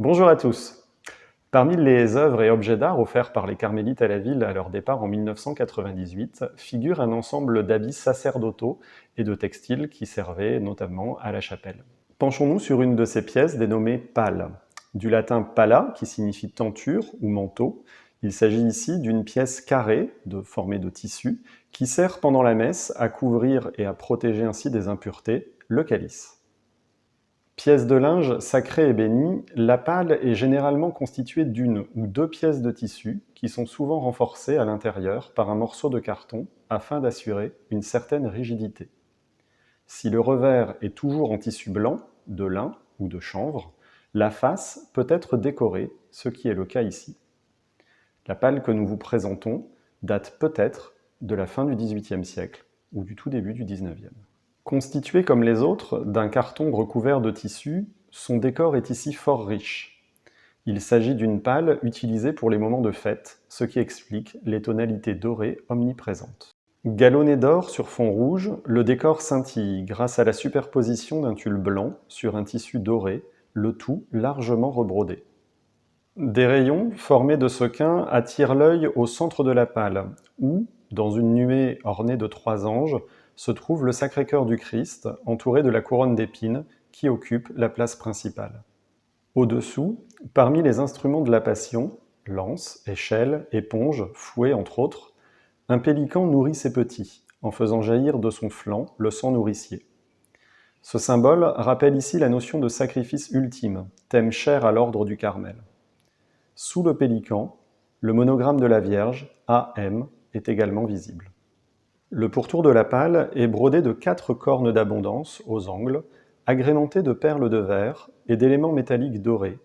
Bonjour à tous. Parmi les œuvres et objets d'art offerts par les carmélites à la ville à leur départ en 1998, figure un ensemble d'habits sacerdotaux et de textiles qui servaient notamment à la chapelle. Penchons-nous sur une de ces pièces dénommée pale. Du latin pala, qui signifie tenture ou manteau, il s'agit ici d'une pièce carrée, formée de tissu, qui sert pendant la messe à couvrir et à protéger ainsi des impuretés, le calice. Pièce de linge sacrée et bénie, la pale est généralement constituée d'une ou deux pièces de tissu qui sont souvent renforcées à l'intérieur par un morceau de carton afin d'assurer une certaine rigidité. Si le revers est toujours en tissu blanc, de lin ou de chanvre, la face peut être décorée, ce qui est le cas ici. La pale que nous vous présentons date peut-être de la fin du XVIIIe siècle ou du tout début du XIXe. Constitué comme les autres d'un carton recouvert de tissu, son décor est ici fort riche. Il s'agit d'une pale utilisée pour les moments de fête, ce qui explique les tonalités dorées omniprésentes. Galonné d'or sur fond rouge, le décor scintille grâce à la superposition d'un tulle blanc sur un tissu doré, le tout largement rebrodé. Des rayons formés de sequins attirent l'œil au centre de la pale, où, dans une nuée ornée de 3 anges, se trouve le Sacré-Cœur du Christ, entouré de la couronne d'épines, qui occupe la place principale. Au-dessous, parmi les instruments de la Passion, lance, échelle, éponge, fouet entre autres, un pélican nourrit ses petits, en faisant jaillir de son flanc le sang nourricier. Ce symbole rappelle ici la notion de sacrifice ultime, thème cher à l'ordre du Carmel. Sous le pélican, le monogramme de la Vierge, AM, est également visible. Le pourtour de la pale est brodé de 4 cornes d'abondance aux angles, agrémentés de perles de verre et d'éléments métalliques dorés,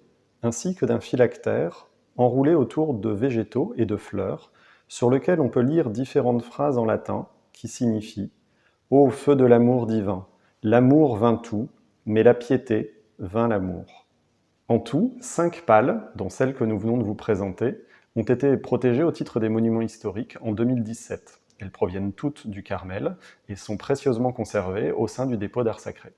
ainsi que d'un phylactère enroulé autour de végétaux et de fleurs, sur lequel on peut lire différentes phrases en latin qui signifient « Ô feu de l'amour divin, l'amour vint tout, mais la piété vint l'amour ». En tout, 5 pales, dont celle que nous venons de vous présenter, ont été protégées au titre des monuments historiques en 2017. Elles proviennent toutes du Carmel et sont précieusement conservées au sein du dépôt d'art sacré.